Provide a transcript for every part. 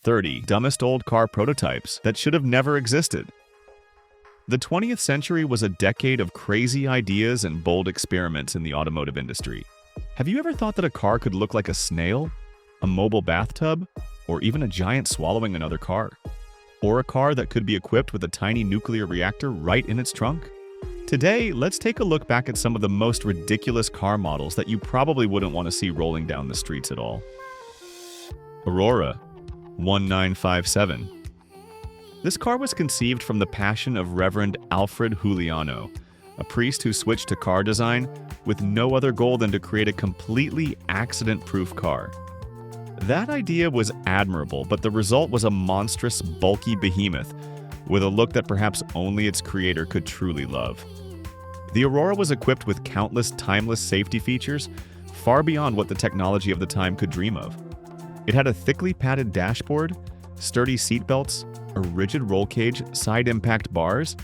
30 Dumbest Old Car Prototypes That Should Have Never Existed. The 20th century was a decade of crazy ideas and bold experiments in the automotive industry. Have you ever thought that a car could look like a snail, a mobile bathtub, or even a giant swallowing another car? Or a car that could be equipped with a tiny nuclear reactor right in its trunk? Today, let's take a look back at some of the most ridiculous car models that you probably wouldn't want to see rolling down the streets at all. Aurora 1957. This car was conceived from the passion of Reverend Alfred Juliano, a priest who switched to car design with no other goal than to create a completely accident-proof car. That idea was admirable, but the result was a monstrous, bulky behemoth with a look that perhaps only its creator could truly love. The Aurora was equipped with countless timeless safety features far beyond what the technology of the time could dream of. It had a thickly padded dashboard, sturdy seatbelts, a rigid roll cage, side impact bars,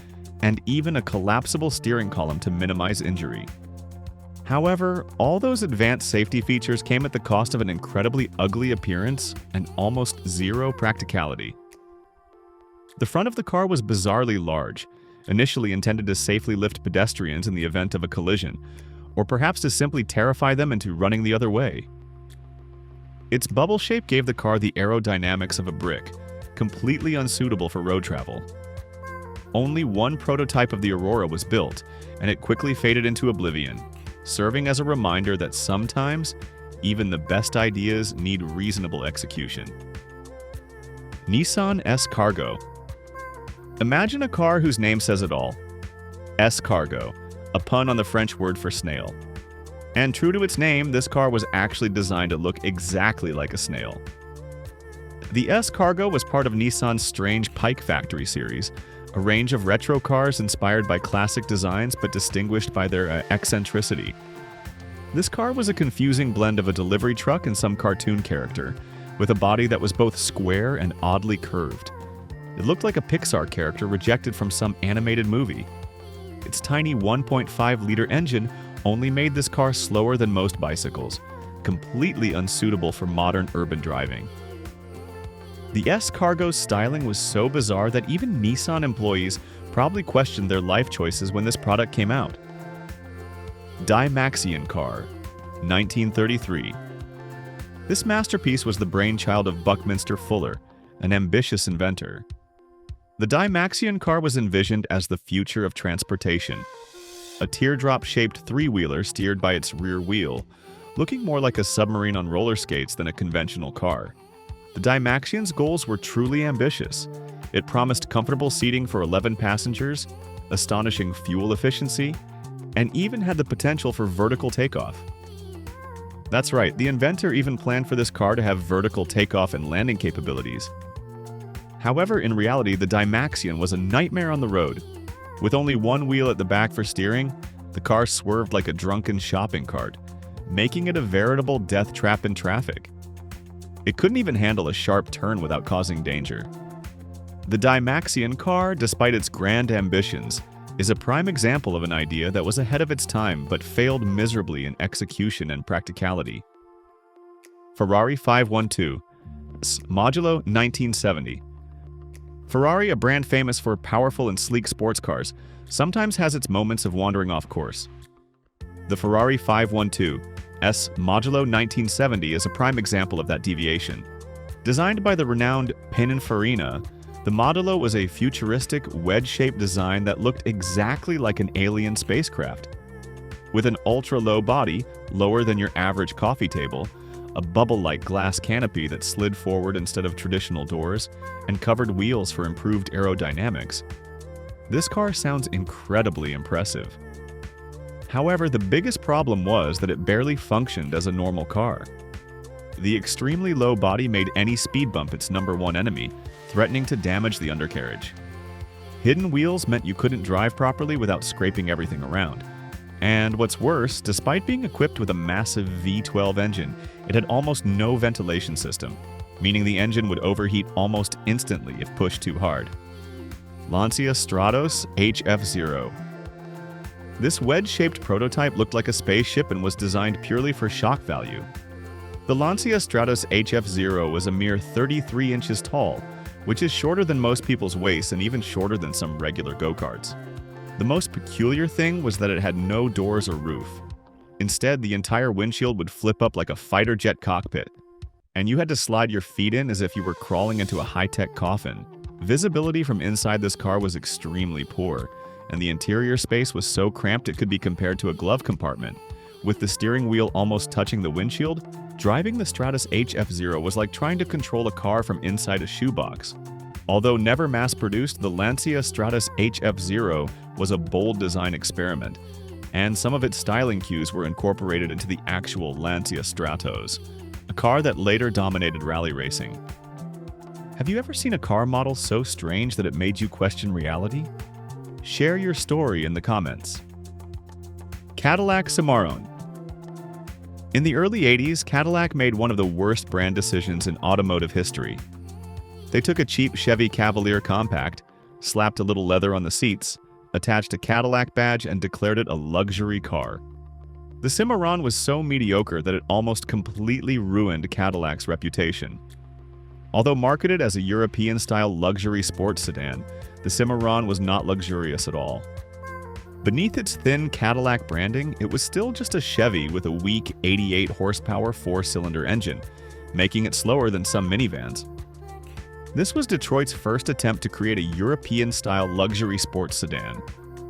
and even a collapsible steering column to minimize injury. However, all those advanced safety features came at the cost of an incredibly ugly appearance and almost zero practicality. The front of the car was bizarrely large, initially intended to safely lift pedestrians in the event of a collision, or perhaps to simply terrify them into running the other way. Its bubble shape gave the car the aerodynamics of a brick, completely unsuitable for road travel. Only one prototype of the Aurora was built, and it quickly faded into oblivion, serving as a reminder that sometimes even the best ideas need reasonable execution. Nissan S-Cargo. Imagine a car whose name says it all. S-Cargo, a pun on the French word for snail. And true to its name, this car was actually designed to look exactly like a snail. The S-Cargo was part of Nissan's Strange Pike Factory series, a range of retro cars inspired by classic designs but distinguished by their eccentricity. This car was a confusing blend of a delivery truck and some cartoon character, with a body that was both square and oddly curved. It looked like a Pixar character rejected from some animated movie. Its tiny 1.5-liter engine only made this car slower than most bicycles, completely unsuitable for modern urban driving. The S-Cargo's styling was so bizarre that even Nissan employees probably questioned their life choices when this product came out. Dymaxion Car, 1933. This masterpiece was the brainchild of Buckminster Fuller, an ambitious inventor. The Dymaxion car was envisioned as the future of transportation, a teardrop-shaped three-wheeler steered by its rear wheel, looking more like a submarine on roller skates than a conventional car. The Dymaxion's goals were truly ambitious. It promised comfortable seating for 11 passengers, astonishing fuel efficiency, and even had the potential for vertical takeoff. That's right, the inventor even planned for this car to have vertical takeoff and landing capabilities. However, in reality, the Dymaxion was a nightmare on the road. With only one wheel at the back for steering, the car swerved like a drunken shopping cart, making it a veritable death trap in traffic. It couldn't even handle a sharp turn without causing danger. The Dymaxion car, despite its grand ambitions, is a prime example of an idea that was ahead of its time but failed miserably in execution and practicality. Ferrari 512, Modulo 1970. Ferrari, a brand famous for powerful and sleek sports cars, sometimes has its moments of wandering off course. The Ferrari 512 S Modulo 1970 is a prime example of that deviation. Designed by the renowned Pininfarina, the Modulo was a futuristic, wedge-shaped design that looked exactly like an alien spacecraft. With an ultra-low body, lower than your average coffee table, a bubble-like glass canopy that slid forward instead of traditional doors, and covered wheels for improved aerodynamics. This car sounds incredibly impressive. However, the biggest problem was that it barely functioned as a normal car. The extremely low body made any speed bump its number one enemy, threatening to damage the undercarriage. Hidden wheels meant you couldn't drive properly without scraping everything around. And what's worse, despite being equipped with a massive V12 engine, it had almost no ventilation system, meaning the engine would overheat almost instantly if pushed too hard. Lancia Stratos HF0. This wedge-shaped prototype looked like a spaceship and was designed purely for shock value. The Lancia Stratos HF0 was a mere 33 inches tall, which is shorter than most people's waists and even shorter than some regular go-karts. The most peculiar thing was that it had no doors or roof. Instead, the entire windshield would flip up like a fighter jet cockpit, and you had to slide your feet in as if you were crawling into a high-tech coffin. Visibility from inside this car was extremely poor, and the interior space was so cramped it could be compared to a glove compartment. With the steering wheel almost touching the windshield, driving the Stratos HF0 was like trying to control a car from inside a shoebox. Although never mass-produced, the Lancia Stratos HF0 was a bold design experiment, and some of its styling cues were incorporated into the actual Lancia Stratos, a car that later dominated rally racing. Have you ever seen a car model so strange that it made you question reality? Share your story in the comments. Cadillac Cimarron. In the early 80s, Cadillac made one of the worst brand decisions in automotive history. They took a cheap Chevy Cavalier compact, slapped a little leather on the seats, attached a Cadillac badge, and declared it a luxury car. The Cimarron was so mediocre that it almost completely ruined Cadillac's reputation. Although marketed as a European-style luxury sports sedan, the Cimarron was not luxurious at all. Beneath its thin Cadillac branding, it was still just a Chevy with a weak 88-horsepower four-cylinder engine, making it slower than some minivans. This was Detroit's first attempt to create a European-style luxury sports sedan,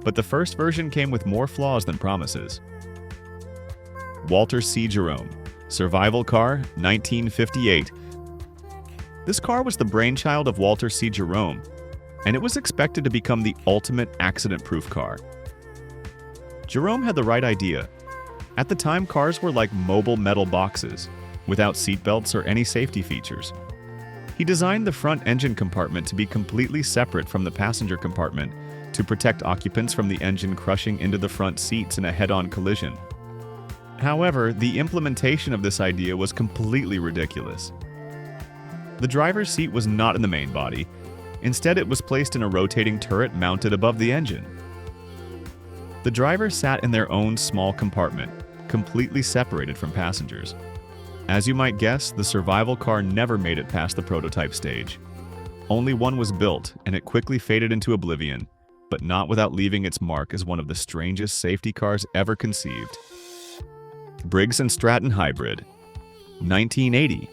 but the first version came with more flaws than promises. Walter C. Jerome, Survival Car, 1958. This car was the brainchild of Walter C. Jerome, and it was expected to become the ultimate accident-proof car. Jerome had the right idea. At the time, cars were like mobile metal boxes, without seatbelts or any safety features. He designed the front engine compartment to be completely separate from the passenger compartment to protect occupants from the engine crushing into the front seats in a head-on collision. However, the implementation of this idea was completely ridiculous. The driver's seat was not in the main body. Instead, it was placed in a rotating turret mounted above the engine. The drivers sat in their own small compartment, completely separated from passengers. As you might guess, the survival car never made it past the prototype stage. Only one was built, and it quickly faded into oblivion, but not without leaving its mark as one of the strangest safety cars ever conceived. Briggs & Stratton Hybrid, 1980.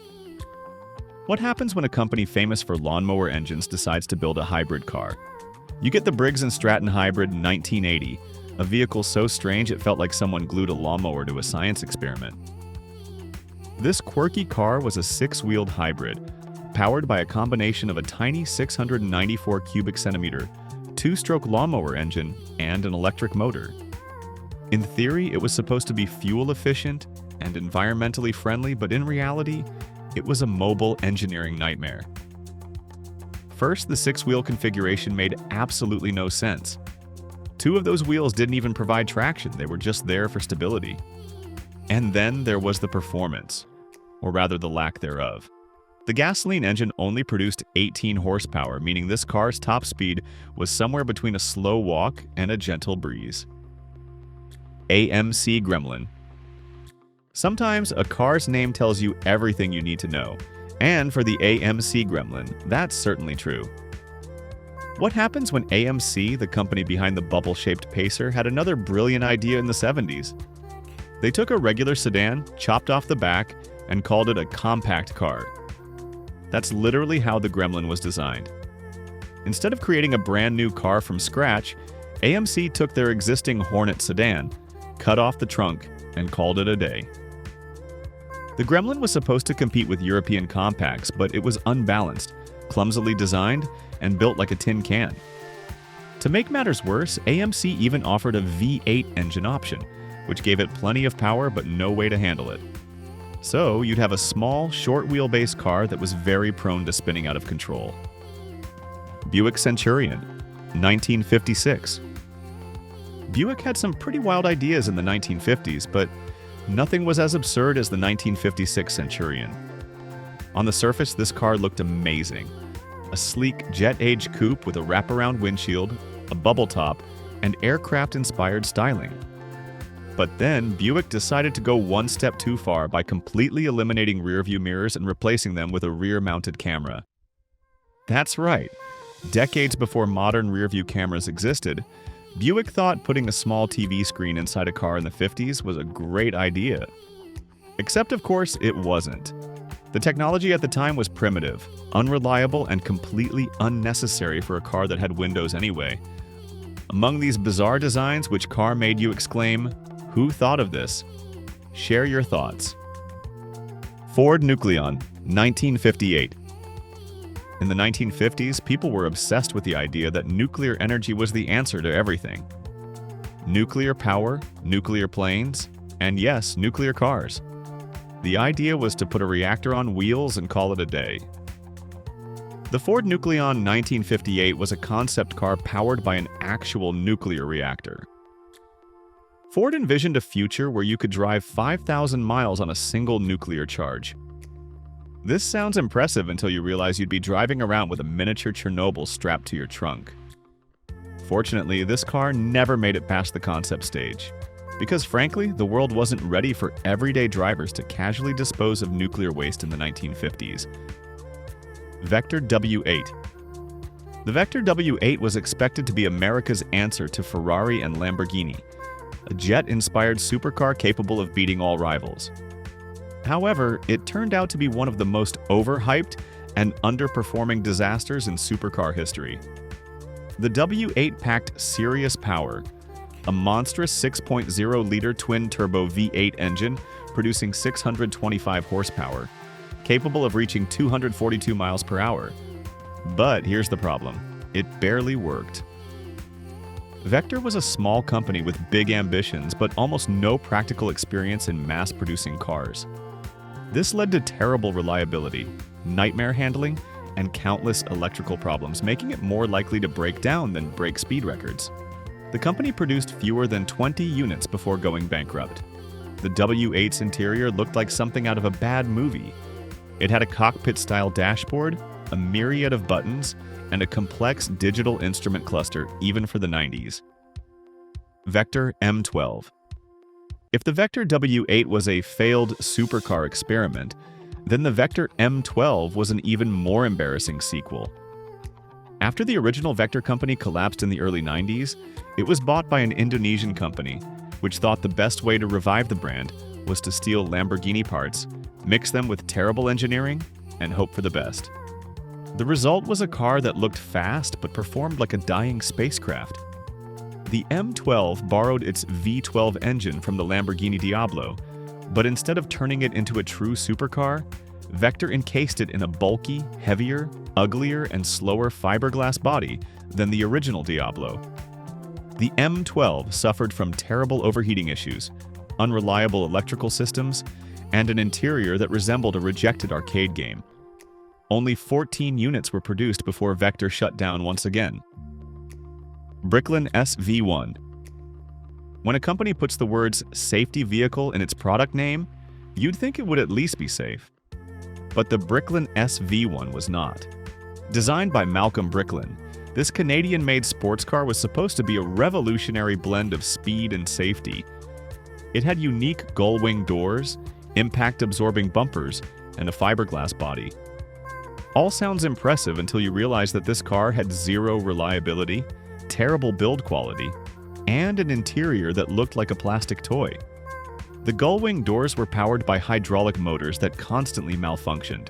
What happens when a company famous for lawnmower engines decides to build a hybrid car? You get the Briggs & Stratton Hybrid 1980, a vehicle so strange it felt like someone glued a lawnmower to a science experiment. This quirky car was a six-wheeled hybrid, powered by a combination of a tiny 694 cubic centimeter, two-stroke lawnmower engine, and an electric motor. In theory, it was supposed to be fuel-efficient and environmentally friendly, but in reality, it was a mobile engineering nightmare. First, the six-wheel configuration made absolutely no sense. Two of those wheels didn't even provide traction, they were just there for stability. And then there was the performance, or rather the lack thereof. The gasoline engine only produced 18 horsepower, meaning this car's top speed was somewhere between a slow walk and a gentle breeze. AMC Gremlin. Sometimes a car's name tells you everything you need to know, and for the AMC Gremlin, that's certainly true. What happens when AMC, the company behind the bubble-shaped Pacer, had another brilliant idea in the 70s? They took a regular sedan, chopped off the back, and called it a compact car. That's literally how the Gremlin was designed. Instead of creating a brand new car from scratch, AMC took their existing Hornet sedan, cut off the trunk, and called it a day. The Gremlin was supposed to compete with European compacts, but it was unbalanced, clumsily designed, and built like a tin can. To make matters worse, AMC even offered a V8 engine option, which gave it plenty of power but no way to handle it. So you'd have a small, short wheelbase car that was very prone to spinning out of control. Buick Centurion, 1956. Buick had some pretty wild ideas in the 1950s, but nothing was as absurd as the 1956 Centurion. On the surface, this car looked amazing. A sleek jet-age coupe with a wraparound windshield, a bubble top, and aircraft-inspired styling. But then, Buick decided to go one step too far by completely eliminating rearview mirrors and replacing them with a rear-mounted camera. That's right. Decades before modern rearview cameras existed, Buick thought putting a small TV screen inside a car in the 50s was a great idea. Except, of course, it wasn't. The technology at the time was primitive, unreliable, and completely unnecessary for a car that had windows anyway. Among these bizarre designs, which car made you exclaim, "Who thought of this?" Share your thoughts. Ford Nucleon, 1958. In the 1950s, people were obsessed with the idea that nuclear energy was the answer to everything. Nuclear power, nuclear planes, and yes, nuclear cars. The idea was to put a reactor on wheels and call it a day. The Ford Nucleon 1958 was a concept car powered by an actual nuclear reactor. Ford envisioned a future where you could drive 5,000 miles on a single nuclear charge. This sounds impressive until you realize you'd be driving around with a miniature Chernobyl strapped to your trunk. Fortunately, this car never made it past the concept stage, because frankly, the world wasn't ready for everyday drivers to casually dispose of nuclear waste in the 1950s. Vector W8. The Vector W8 was expected to be America's answer to Ferrari and Lamborghini, a jet-inspired supercar capable of beating all rivals. However, it turned out to be one of the most overhyped and underperforming disasters in supercar history. The W8 packed serious power, a monstrous 6.0-liter twin-turbo V8 engine producing 625 horsepower, capable of reaching 242 miles per hour. But here's the problem. It barely worked. Vector was a small company with big ambitions, but almost no practical experience in mass-producing cars. This led to terrible reliability, nightmare handling, and countless electrical problems, making it more likely to break down than break speed records. The company produced fewer than 20 units before going bankrupt. The W8's interior looked like something out of a bad movie. It had a cockpit-style dashboard, a myriad of buttons, and a complex digital instrument cluster even for the 90s. Vector M12. If the Vector W8 was a failed supercar experiment, then the Vector M12 was an even more embarrassing sequel. After the original Vector company collapsed in the early 90s, it was bought by an Indonesian company, which thought the best way to revive the brand was to steal Lamborghini parts, mix them with terrible engineering, and hope for the best. The result was a car that looked fast but performed like a dying spacecraft. The M12 borrowed its V12 engine from the Lamborghini Diablo, but instead of turning it into a true supercar, Vector encased it in a bulky, heavier, uglier, and slower fiberglass body than the original Diablo. The M12 suffered from terrible overheating issues, unreliable electrical systems, and an interior that resembled a rejected arcade game. Only 14 units were produced before Vector shut down once again. Bricklin SV-1. When a company puts the words safety vehicle in its product name, you'd think it would at least be safe. But the Bricklin SV-1 was not. Designed by Malcolm Bricklin, this Canadian-made sports car was supposed to be a revolutionary blend of speed and safety. It had unique gull-wing doors, impact-absorbing bumpers, and a fiberglass body. All sounds impressive until you realize that this car had zero reliability, terrible build quality, and an interior that looked like a plastic toy. The gull-wing doors were powered by hydraulic motors that constantly malfunctioned.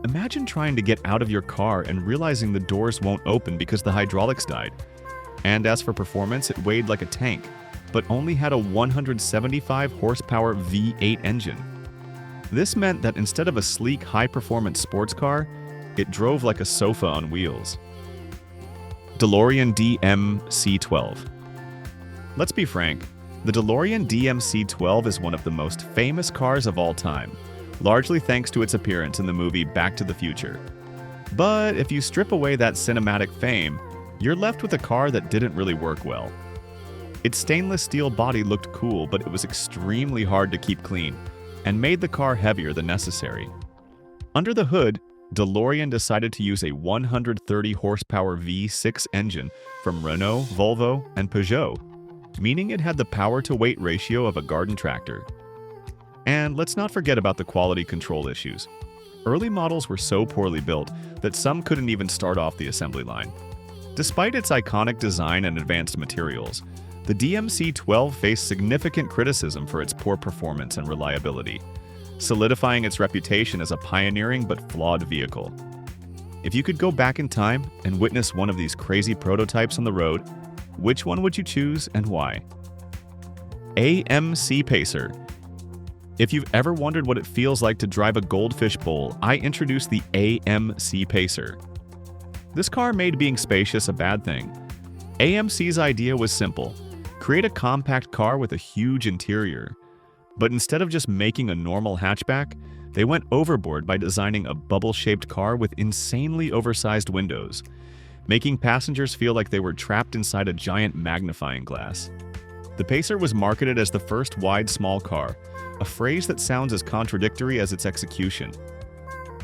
Imagine trying to get out of your car and realizing the doors won't open because the hydraulics died. And as for performance, it weighed like a tank, but only had a 175 horsepower V8 engine. This meant that instead of a sleek, high-performance sports car, it drove like a sofa on wheels. DeLorean DMC-12. Let's be frank, the DeLorean DMC-12 is one of the most famous cars of all time, largely thanks to its appearance in the movie Back to the Future. But if you strip away that cinematic fame, you're left with a car that didn't really work well. Its stainless steel body looked cool, but it was extremely hard to keep clean, and made the car heavier than necessary. Under the hood, DeLorean decided to use a 130 horsepower V6 engine from Renault, Volvo, and Peugeot. meaning it had the power-to-weight ratio of a garden tractor. And let's not forget about the quality control issues. Early models were so poorly built that some couldn't even start off the assembly line. Despite its iconic design and advanced materials, the DMC-12 faced significant criticism for its poor performance and reliability, solidifying its reputation as a pioneering but flawed vehicle. If you could go back in time and witness one of these crazy prototypes on the road, which one would you choose and why? AMC Pacer. If you've ever wondered what it feels like to drive a goldfish bowl, I introduce the AMC Pacer. This car made being spacious a bad thing. AMC's idea was simple: create a compact car with a huge interior. But instead of just making a normal hatchback, they went overboard by designing a bubble-shaped car with insanely oversized windows, making passengers feel like they were trapped inside a giant magnifying glass. The Pacer was marketed as the first wide small car, a phrase that sounds as contradictory as its execution.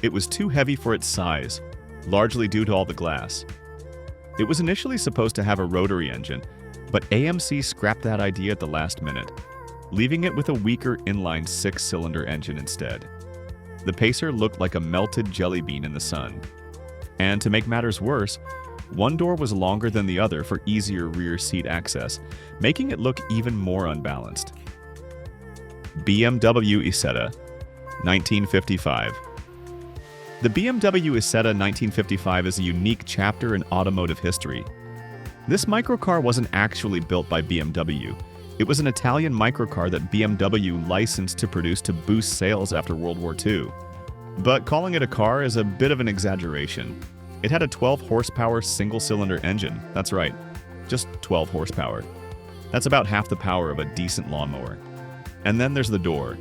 It was too heavy for its size, largely due to all the glass. It was initially supposed to have a rotary engine, but AMC scrapped that idea at the last minute, leaving it with a weaker inline 6-cylinder engine instead. The Pacer looked like a melted jelly bean in the sun. And to make matters worse, one door was longer than the other for easier rear seat access, making it look even more unbalanced. BMW Isetta, 1955. The BMW Isetta 1955 is a unique chapter in automotive history. This microcar wasn't actually built by BMW. It was an Italian microcar that BMW licensed to produce to boost sales after World War II. But calling it a car is a bit of an exaggeration. It had a 12-horsepower single-cylinder engine. That's right, just 12 horsepower. That's about half the power of a decent lawnmower. And then there's the door.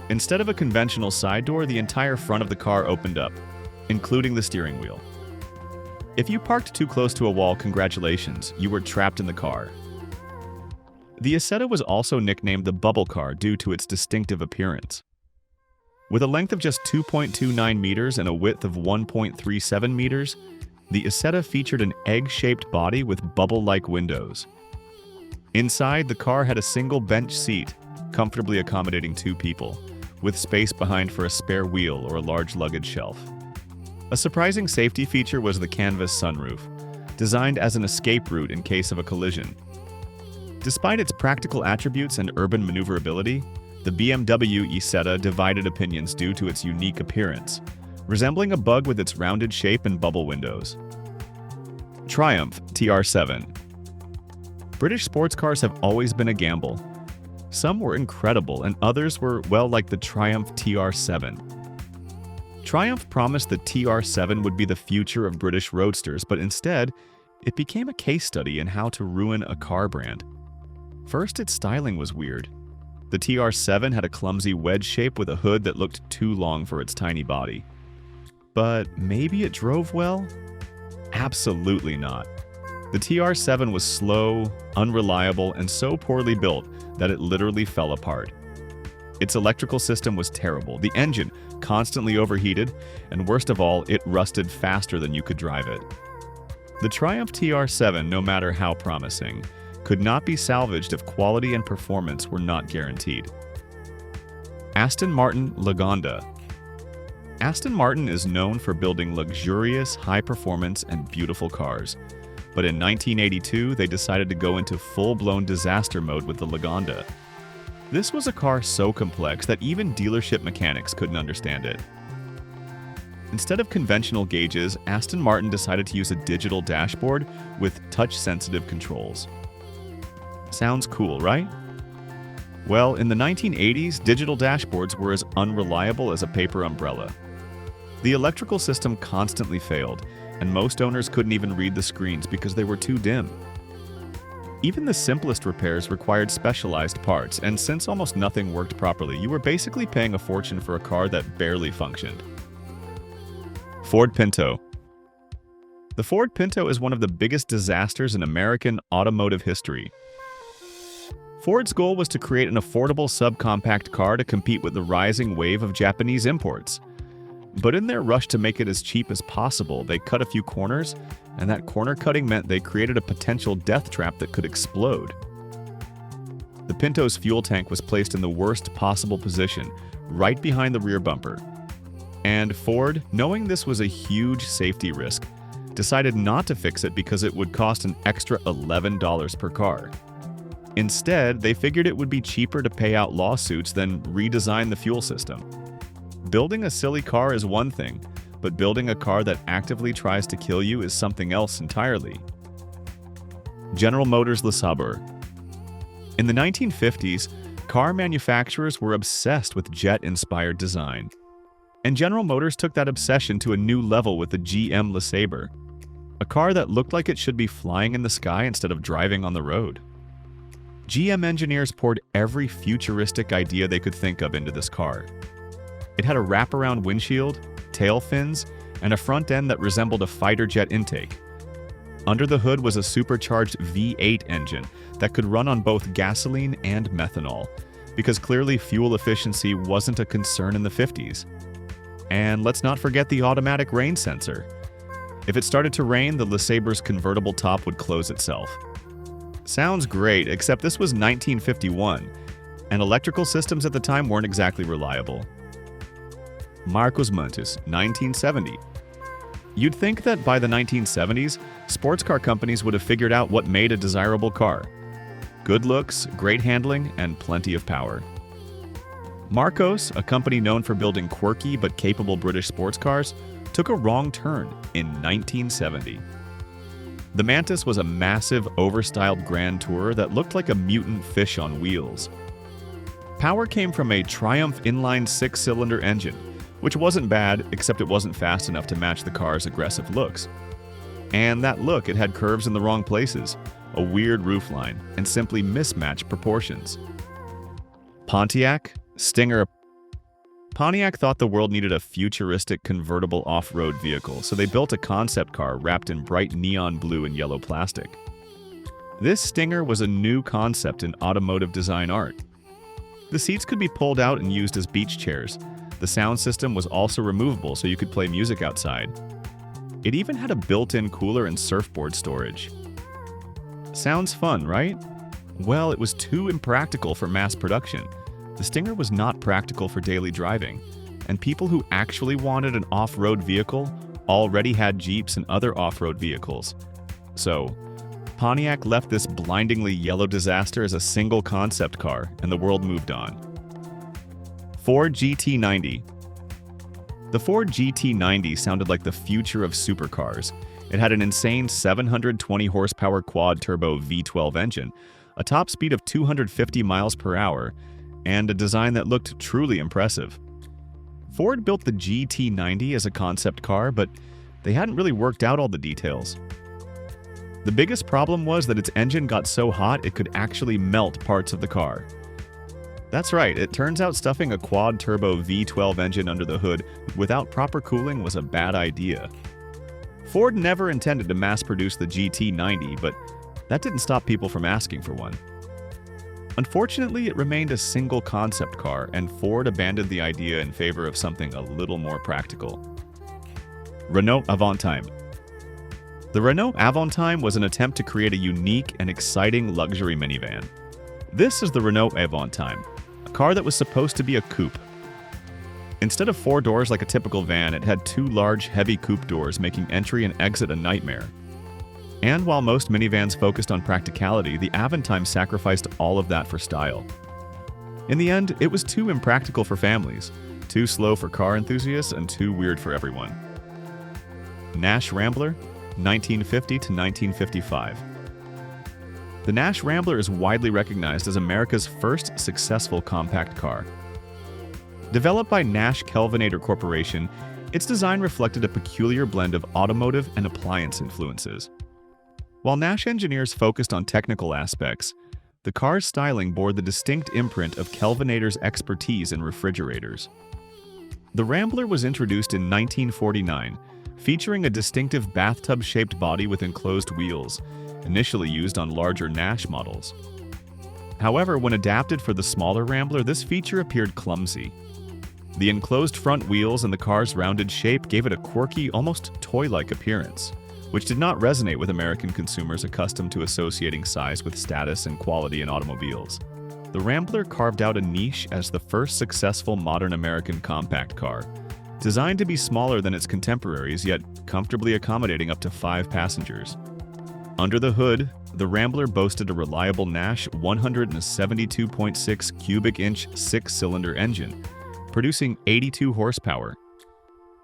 Instead of a conventional side door, the entire front of the car opened up, including the steering wheel. If you parked too close to a wall, congratulations, you were trapped in the car. The Isetta was also nicknamed the bubble car due to its distinctive appearance. With a length of just 2.29 meters and a width of 1.37 meters, the Isetta featured an egg-shaped body with bubble-like windows. Inside, the car had a single bench seat, comfortably accommodating 2 people, with space behind for a spare wheel or a large luggage shelf. A surprising safety feature was the canvas sunroof, designed as an escape route in case of a collision. Despite its practical attributes and urban maneuverability, the BMW Isetta divided opinions due to its unique appearance, resembling a bug with its rounded shape and bubble windows. Triumph TR7. British sports cars have always been a gamble. Some were incredible and others were, well, like the Triumph TR7. Triumph promised the TR7 would be the future of British roadsters, but instead, it became a case study in how to ruin a car brand. First, its styling was weird. The TR7 had a clumsy wedge shape with a hood that looked too long for its tiny body. But maybe it drove well? Absolutely not. The TR7 was slow, unreliable, and so poorly built that it literally fell apart. Its electrical system was terrible, the engine constantly overheated, and worst of all, it rusted faster than you could drive it. The Triumph TR7, no matter how promising, could not be salvaged if quality and performance were not guaranteed. Aston Martin Lagonda. Aston Martin is known for building luxurious, high-performance, and beautiful cars. But in 1982, they decided to go into full-blown disaster mode with the Lagonda. This was a car so complex that even dealership mechanics couldn't understand it. Instead of conventional gauges, Aston Martin decided to use a digital dashboard with touch-sensitive controls. Sounds cool, right? Well, in the 1980s, digital dashboards were as unreliable as a paper umbrella. The electrical system constantly failed, and most owners couldn't even read the screens because they were too dim. Even the simplest repairs required specialized parts, and since almost nothing worked properly, you were basically paying a fortune for a car that barely functioned. Ford Pinto. The Ford Pinto is one of the biggest disasters in American automotive history. Ford's goal was to create an affordable subcompact car to compete with the rising wave of Japanese imports. But in their rush to make it as cheap as possible, they cut a few corners, and that corner cutting meant they created a potential death trap that could explode. The Pinto's fuel tank was placed in the worst possible position, right behind the rear bumper. And Ford, knowing this was a huge safety risk, decided not to fix it because it would cost an extra $11 per car. Instead, they figured it would be cheaper to pay out lawsuits than redesign the fuel system. Building a silly car is one thing, but building a car that actively tries to kill you is something else entirely. General Motors Lesabre. In the 1950s, car manufacturers were obsessed with jet-inspired design. And General Motors took that obsession to a new level with the GM Lesabre, a car that looked like it should be flying in the sky instead of driving on the road. GM engineers poured every futuristic idea they could think of into this car. It had a wraparound windshield, tail fins, and a front end that resembled a fighter jet intake. Under the hood was a supercharged V8 engine that could run on both gasoline and methanol, because clearly fuel efficiency wasn't a concern in the 50s. And let's not forget the automatic rain sensor. If it started to rain, the Lesabre's convertible top would close itself. Sounds great, except this was 1951, and electrical systems at the time weren't exactly reliable. Marcos Montes, 1970. You'd think that by the 1970s, sports car companies would have figured out what made a desirable car. Good looks, great handling, and plenty of power. Marcos, a company known for building quirky but capable British sports cars, took a wrong turn in 1970. The Mantis was a massive, overstyled Grand Tourer that looked like a mutant fish on wheels. Power came from a Triumph inline six-cylinder engine, which wasn't bad, except it wasn't fast enough to match the car's aggressive looks. And that look, it had curves in the wrong places, a weird roofline, and simply mismatched proportions. Pontiac Stinger. Pontiac thought the world needed a futuristic convertible off-road vehicle, so they built a concept car wrapped in bright neon blue and yellow plastic. This Stinger was a new concept in automotive design art. The seats could be pulled out and used as beach chairs. The sound system was also removable so you could play music outside. It even had a built-in cooler and surfboard storage. Sounds fun, right? Well, it was too impractical for mass production. The Stinger was not practical for daily driving, and people who actually wanted an off-road vehicle already had Jeeps and other off-road vehicles. So, Pontiac left this blindingly yellow disaster as a single concept car, and the world moved on. Ford GT90. The Ford GT90 sounded like the future of supercars. It had an insane 720 horsepower quad-turbo V12 engine, a top speed of 250 miles per hour, and a design that looked truly impressive. Ford built the GT90 as a concept car, but they hadn't really worked out all the details. The biggest problem was that its engine got so hot it could actually melt parts of the car. That's right, it turns out stuffing a quad-turbo V12 engine under the hood without proper cooling was a bad idea. Ford never intended to mass-produce the GT90, but that didn't stop people from asking for one. Unfortunately, it remained a single concept car, and Ford abandoned the idea in favor of something a little more practical. Renault Avantime. The Renault Avantime was an attempt to create a unique and exciting luxury minivan. This is the Renault Avantime, a car that was supposed to be a coupe. Instead of 4 doors like a typical van, it had 2 large, heavy coupe doors, making entry and exit a nightmare. And while most minivans focused on practicality, the Avantime sacrificed all of that for style. In the end, it was too impractical for families, too slow for car enthusiasts, and too weird for everyone. Nash Rambler, 1950 to 1955. The Nash Rambler is widely recognized as America's first successful compact car. Developed by Nash Kelvinator Corporation, its design reflected a peculiar blend of automotive and appliance influences. While Nash engineers focused on technical aspects, the car's styling bore the distinct imprint of Kelvinator's expertise in refrigerators. The Rambler was introduced in 1949, featuring a distinctive bathtub-shaped body with enclosed wheels, initially used on larger Nash models. However, when adapted for the smaller Rambler, this feature appeared clumsy. The enclosed front wheels and the car's rounded shape gave it a quirky, almost toy-like appearance, which did not resonate with American consumers accustomed to associating size with status and quality in automobiles. the Rambler carved out a niche as the first successful modern American compact car, designed to be smaller than its contemporaries yet comfortably accommodating up to 5 passengers. Under the hood, the Rambler boasted a reliable Nash 172.6 cubic inch 6-cylinder engine, producing 82 horsepower.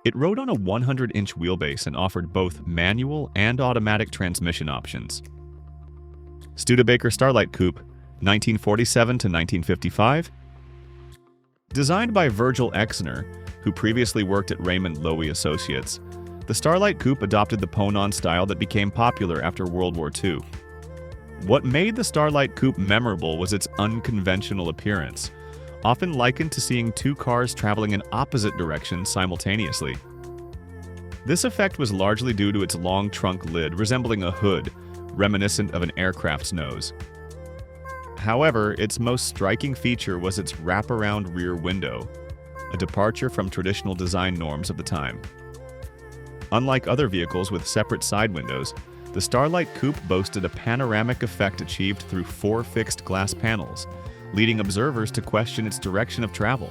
It rode on a 100-inch wheelbase and offered both manual and automatic transmission options. Studebaker Starlight Coupe, 1947 to 1955. Designed by Virgil Exner, who previously worked at Raymond Loewy Associates, the Starlight Coupe adopted the Ponon style that became popular after World War II. What made the Starlight Coupe memorable was its unconventional appearance, often likened to seeing 2 cars traveling in opposite directions simultaneously. This effect was largely due to its long trunk lid resembling a hood, reminiscent of an aircraft's nose. However, its most striking feature was its wraparound rear window, a departure from traditional design norms of the time. Unlike other vehicles with separate side windows, the Starlight Coupe boasted a panoramic effect achieved through 4 fixed glass panels, leading observers to question its direction of travel.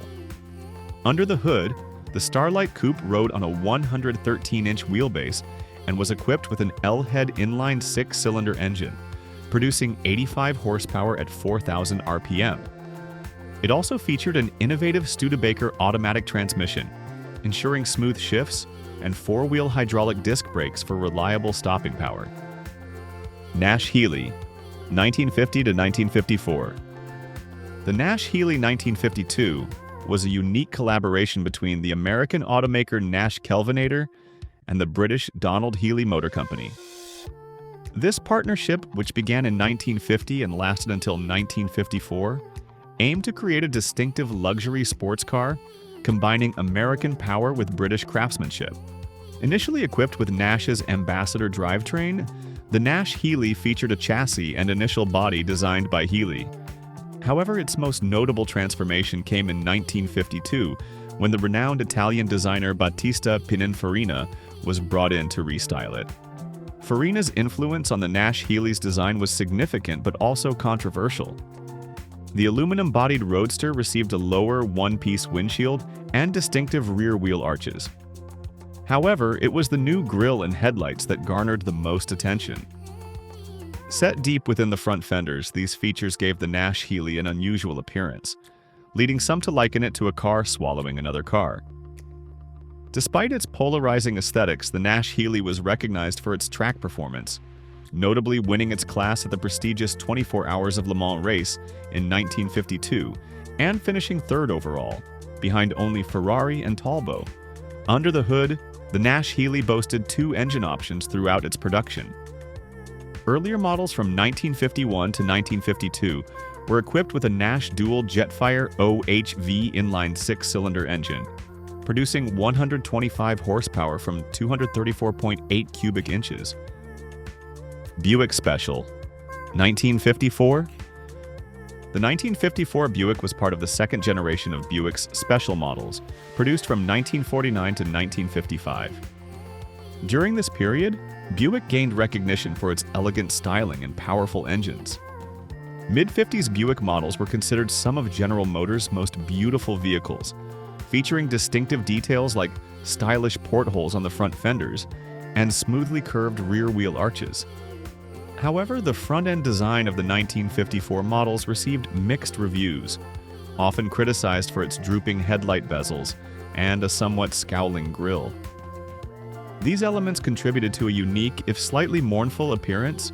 Under the hood, the Starlight Coupe rode on a 113-inch wheelbase and was equipped with an L-head inline 6-cylinder engine, producing 85 horsepower at 4,000 RPM. It also featured an innovative Studebaker automatic transmission, ensuring smooth shifts and 4-wheel hydraulic disc brakes for reliable stopping power. Nash-Healey, 1950 to 1954. The Nash-Healey 1952 was a unique collaboration between the American automaker Nash Kelvinator and the British Donald Healey Motor Company. This partnership, which began in 1950 and lasted until 1954, aimed to create a distinctive luxury sports car, combining American power with British craftsmanship. Initially equipped with Nash's Ambassador drivetrain, the Nash-Healey featured a chassis and initial body designed by Healey. However, its most notable transformation came in 1952, when the renowned Italian designer Battista Pininfarina was brought in to restyle it. Farina's influence on the Nash-Healey's design was significant but also controversial. The aluminum-bodied Roadster received a lower one-piece windshield and distinctive rear wheel arches. However, it was the new grille and headlights that garnered the most attention. Set deep within the front fenders, these features gave the Nash-Healey an unusual appearance, leading some to liken it to a car swallowing another car. Despite its polarizing aesthetics, the Nash-Healey was recognized for its track performance, notably winning its class at the prestigious 24 Hours of Le Mans race in 1952 and finishing 3rd overall, behind only Ferrari and Talbot. Under the hood, the Nash-Healey boasted 2 engine options throughout its production. Earlier models from 1951 to 1952 were equipped with a Nash Dual Jetfire OHV inline 6-cylinder engine, producing 125 horsepower from 234.8 cubic inches. Buick Special, 1954. The 1954 Buick was part of the second generation of Buick's Special models, produced from 1949 to 1955. During this period, Buick gained recognition for its elegant styling and powerful engines. Mid-50s Buick models were considered some of General Motors' most beautiful vehicles, featuring distinctive details like stylish portholes on the front fenders and smoothly curved rear wheel arches. However, the front-end design of the 1954 models received mixed reviews, often criticized for its drooping headlight bezels and a somewhat scowling grille. These elements contributed to a unique, if slightly mournful, appearance,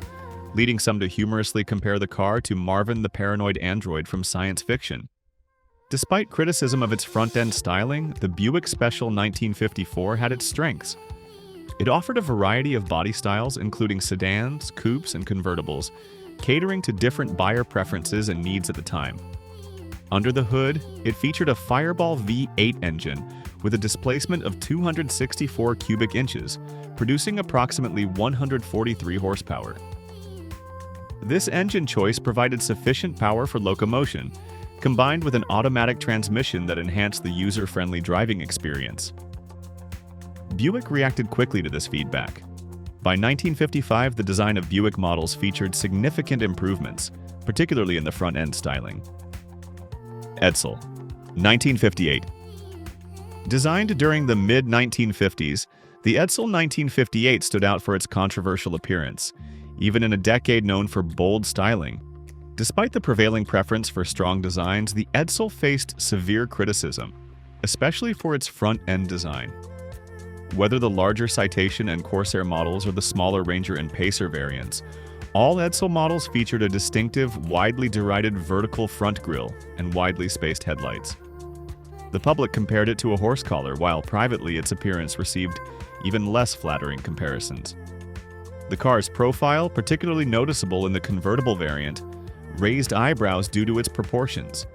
leading some to humorously compare the car to Marvin the Paranoid Android from science fiction. Despite criticism of its front-end styling, the Buick Special 1954 had its strengths. It offered a variety of body styles, including sedans, coupes, and convertibles, catering to different buyer preferences and needs at the time. Under the hood, it featured a Fireball V8 engine with a displacement of 264 cubic inches, producing approximately 143 horsepower. This engine choice provided sufficient power for locomotion, combined with an automatic transmission that enhanced the user-friendly driving experience. Buick reacted quickly to this feedback. By 1955, the design of Buick models featured significant improvements, particularly in the front-end styling. Edsel, 1958. Designed during the mid-1950s, the Edsel 1958 stood out for its controversial appearance, even in a decade known for bold styling. Despite the prevailing preference for strong designs, the Edsel faced severe criticism, especially for its front-end design. Whether the larger Citation and Corsair models or the smaller Ranger and Pacer variants, all Edsel models featured a distinctive, widely derided vertical front grille and widely spaced headlights. The public compared it to a horse collar, while privately its appearance received even less flattering comparisons. The car's profile, particularly noticeable in the convertible variant, raised eyebrows due to its proportions,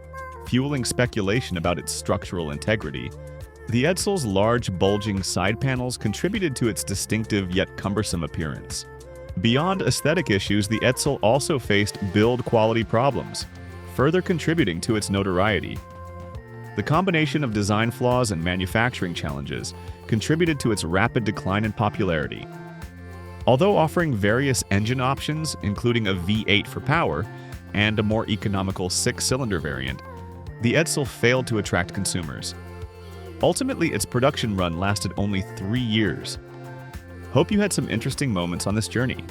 fueling speculation about its structural integrity. The Edsel's large, bulging side panels contributed to its distinctive yet cumbersome appearance. Beyond aesthetic issues, the Edsel also faced build quality problems, further contributing to its notoriety. The combination of design flaws and manufacturing challenges contributed to its rapid decline in popularity. Although offering various engine options, including a V8 for power and a more economical 6-cylinder variant, the Edsel failed to attract consumers. Ultimately, its production run lasted only 3 years. Hope you had some interesting moments on this journey.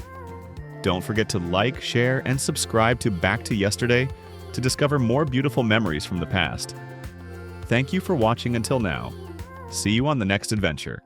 Don't forget to like, share, and subscribe to Back to Yesterday to discover more beautiful memories from the past. Thank you for watching until now. See you on the next adventure.